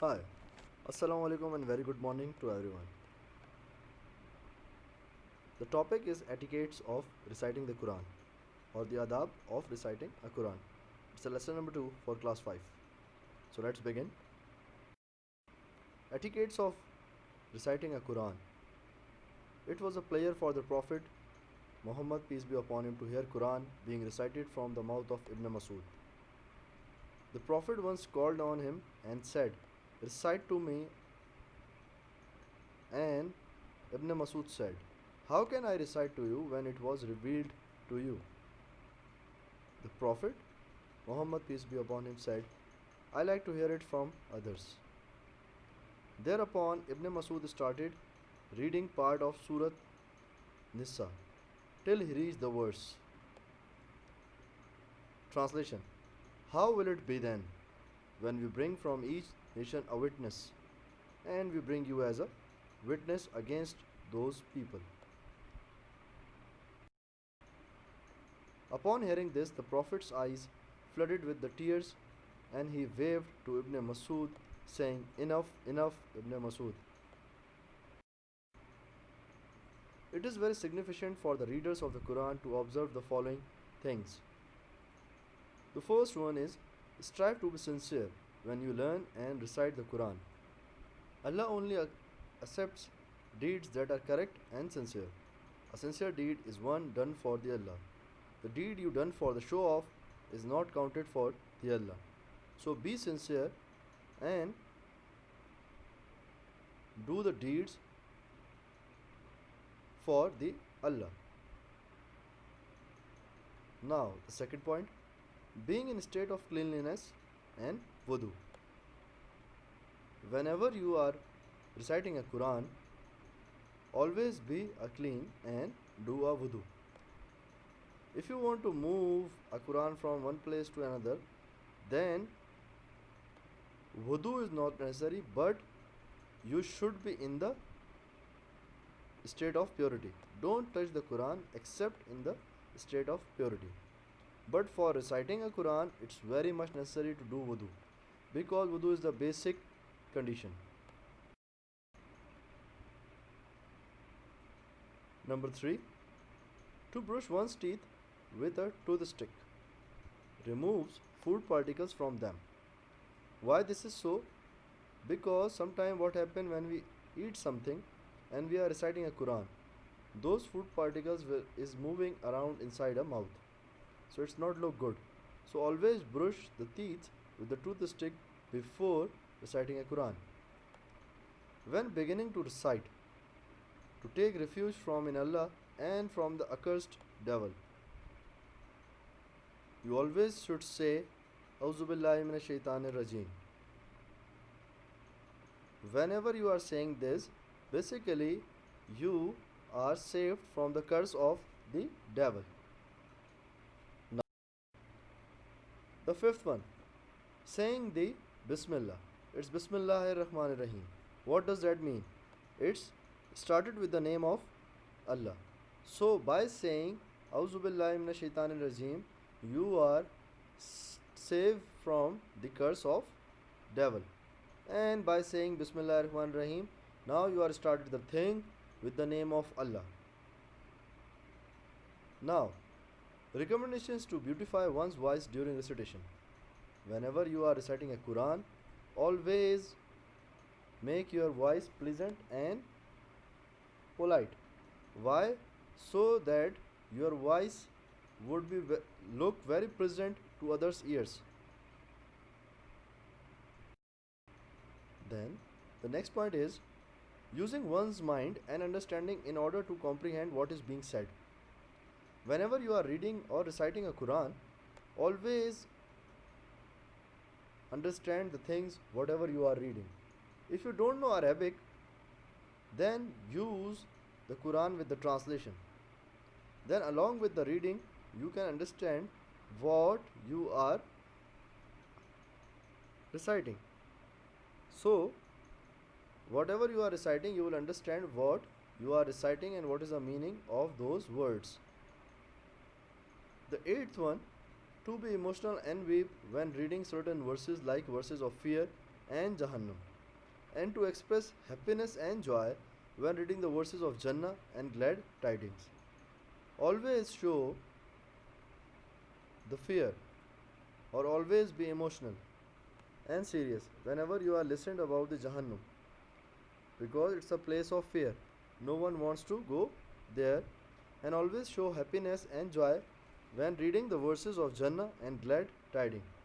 Hi, Assalamu alaikum and very good morning to everyone. The topic is etiquettes of reciting the Quran or the adab of reciting a Quran. It's a lesson number 2 for class 5. So let's begin. Etiquettes of reciting a Quran. It was a pleasure for the Prophet Muhammad, peace be upon him, to hear Quran being recited from the mouth of Ibn Masud. The Prophet once called on him and said, "Recite to me," and Ibn Masud said, "How can I recite to you when it was revealed to you?" The Prophet Muhammad, peace be upon him, said, "I like to hear it from others." Thereupon Ibn Masud started reading part of Surat Nisa till he reached the verse. Translation: How will it be then when we bring from each nation a witness, and we bring you as a witness against those people? Upon hearing this, the Prophet's eyes flooded with the tears, and he waved to Ibn Masud, saying, "Enough, enough, Ibn Masud." It is very significant for the readers of the Quran to observe the following things. The first one is strive to be sincere when you learn and recite the Quran. Allah only accepts deeds that are correct and sincere. A sincere deed is one done for the Allah. The deed you done for the show off is not counted for the Allah. So be sincere and do the deeds for the Allah. Now, the second point, being in a state of cleanliness and wudu. Whenever you are reciting a Quran, always be a clean and do a wudu. If you want to move a Quran from one place to another, then wudu is not necessary, but you should be in the state of purity. Don't touch the Quran except in the state of purity. But for reciting a Quran, it's very much necessary to do wudu because wudu is the basic condition. Number 3, to brush one's teeth with a toothstick removes food particles from them. Why this is so? Because sometimes what happens when we eat something and we are reciting a Quran, those food particles is moving around inside a mouth, so it's not look good. So always brush the teeth with the toothstick before reciting a Quran. When beginning to recite, to take refuge from in Allah and from the accursed devil, you always should say Auzu billahi minash shaitanir rajim. Whenever you are saying this, basically you are saved from the curse of the devil. Now, the fifth one, saying the Bismillah. It's Bismillahir Rahmanir Rahim. What does that mean? It's started with the name of Allah. So by saying Auzu billahi minash shaitanir rajim, you are saved from the curse of devil. And by saying Bismillah Rahman Rahim, now you are started the thing with the name of Allah. Now, recommendations to beautify one's voice during recitation. Whenever you are reciting a Quran, always make your voice pleasant and polite. Why? So that your voice would be look very pleasant to others' ears. Then, the next point is using one's mind and understanding in order to comprehend what is being said. Whenever you are reading or reciting a Quran, always understand the things whatever you are reading. If you don't know Arabic, then use the Quran with the translation. Then, along with the reading, you can understand what you are reciting. So, whatever you are reciting, you will understand what you are reciting and what is the meaning of those words. The eighth one, to be emotional and weep when reading certain verses like verses of fear and Jahannam, and to express happiness and joy when reading the verses of Jannah and glad tidings. Always show the fear, or always be emotional and serious whenever you are listened about the Jahannam, because it's a place of fear. No one wants to go there, and always show happiness and joy when reading the verses of Jannah and glad tidings.